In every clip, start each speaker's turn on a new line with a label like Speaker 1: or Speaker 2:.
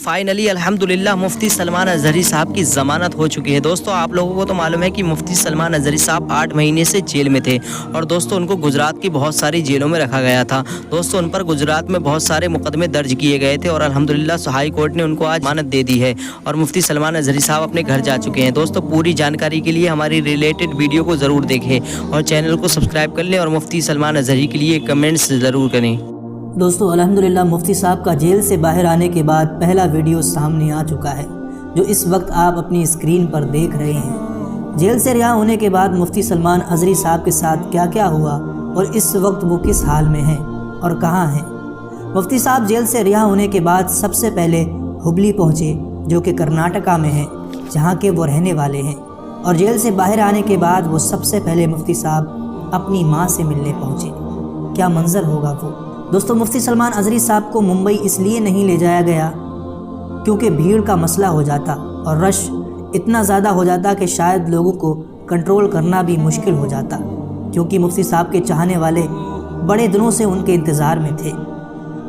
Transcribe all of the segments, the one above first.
Speaker 1: Finally अल्हम्दुलिल्लाह मुफ्ती सलमान अजहरी साहब की ज़मानत हो चुकी है। दोस्तों आप लोगों को तो मालूम है कि मुफ्ती सलमान अजहरी साहब 8 महीने से जेल में थे और दोस्तों उनको गुजरात की बहुत सारी जेलों में रखा गया था। दोस्तों उन पर गुजरात में बहुत सारे मुकदमे दर्ज किए गए थे और अल्हम्दुलिल्लाह हाई कोर्ट ने उनको आज ज़मानत दे दी है और मुफ्ती सलमान अजहरी साहब अपने घर जा चुके हैं। दोस्तों पूरी जानकारी के लिए हमारी रिलेटेड वीडियो को ज़रूर देखें और चैनल को सब्सक्राइब कर लें और मुफ्ती सलमान अजहरी के लिए कमेंट्स ज़रूर करें।
Speaker 2: दोस्तों अल्हम्दुलिल्लाह मुफ्ती साहब का जेल से बाहर आने के बाद पहला वीडियो सामने आ चुका है, जो इस वक्त आप अपनी स्क्रीन पर देख रहे हैं। जेल से रिहा होने के बाद मुफ्ती सलमान अजहरी साहब के साथ क्या क्या हुआ और इस वक्त वो किस हाल में हैं और कहाँ हैं। मुफ्ती साहब जेल से रिहा होने के बाद सबसे पहले हुबली पहुँचे, जो कि कर्नाटका में है, जहाँ के वो रहने वाले हैं। और जेल से बाहर आने के बाद वो सबसे पहले मुफ्ती साहब अपनी माँ से मिलने पहुँचे। क्या मंजर होगा वो। दोस्तों मुफ्ती सलमान अजहरी साहब को मुंबई इसलिए नहीं ले जाया गया क्योंकि भीड़ का मसला हो जाता और रश इतना ज़्यादा हो जाता कि शायद लोगों को कंट्रोल करना भी मुश्किल हो जाता, क्योंकि मुफ्ती साहब के चाहने वाले बड़े दिनों से उनके इंतज़ार में थे।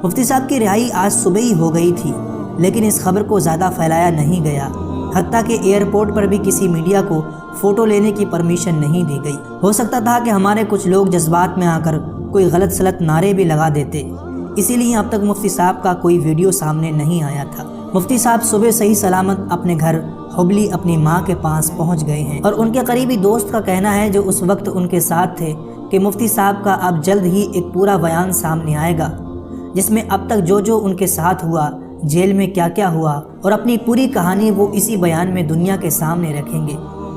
Speaker 2: मुफ्ती साहब की रिहाई आज सुबह ही हो गई थी, लेकिन इस खबर को ज़्यादा फैलाया नहीं गया। हत्ता कि एयरपोर्ट पर भी किसी मीडिया को फ़ोटो लेने की परमिशन नहीं दी गई। हो सकता था कि हमारे कुछ लोग जज्बात में आकर कोई गलत सलत नारे भी लगा देते, इसीलिए अब तक मुफ्ती साहब का कोई वीडियो सामने नहीं आया था। मुफ्ती साहब सुबह सही सलामत अपने घर हुबली अपनी मां के पास पहुंच गए हैं और उनके करीबी दोस्त का कहना है, जो उस वक्त उनके साथ थे, कि मुफ्ती साहब का अब जल्द ही एक पूरा बयान सामने आएगा, जिसमें अब तक जो जो उनके साथ हुआ, जेल में क्या क्या हुआ और अपनी पूरी कहानी वो इसी बयान में दुनिया के सामने रखेंगे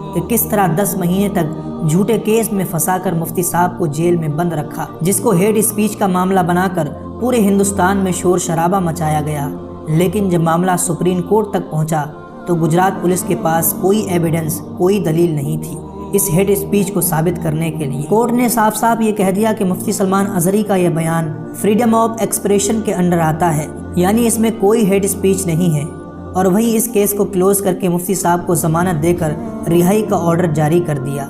Speaker 2: कि किस तरह 10 महीने तक झूठे केस में फंसाकर मुफ्ती साहब को जेल में बंद रखा, जिसको हेट स्पीच का मामला बनाकर पूरे हिंदुस्तान में शोर शराबा मचाया गया। लेकिन जब मामला सुप्रीम कोर्ट तक पहुंचा तो गुजरात पुलिस के पास कोई एविडेंस, कोई दलील नहीं थी इस हेट स्पीच को साबित करने के लिए। कोर्ट ने साफ साफ ये कह दिया कि मुफ्ती सलमान अजहरी का यह बयान फ्रीडम ऑफ एक्सप्रेशन के अंडर आता है, यानी इसमें कोई हेट स्पीच नहीं है। और वहीं इस केस को क्लोज करके मुफ्ती साहब को जमानत देकर रिहाई का ऑर्डर जारी कर दिया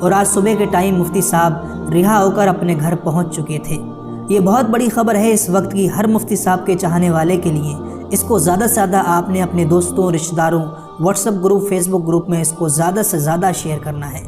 Speaker 2: और आज सुबह के टाइम मुफ्ती साहब रिहा होकर अपने घर पहुंच चुके थे। ये बहुत बड़ी खबर है इस वक्त की हर मुफ्ती साहब के चाहने वाले के लिए। इसको ज़्यादा से ज़्यादा आपने अपने दोस्तों, रिश्तेदारों, व्हाट्सएप ग्रुप, फेसबुक ग्रुप में इसको ज़्यादा से ज़्यादा शेयर करना है।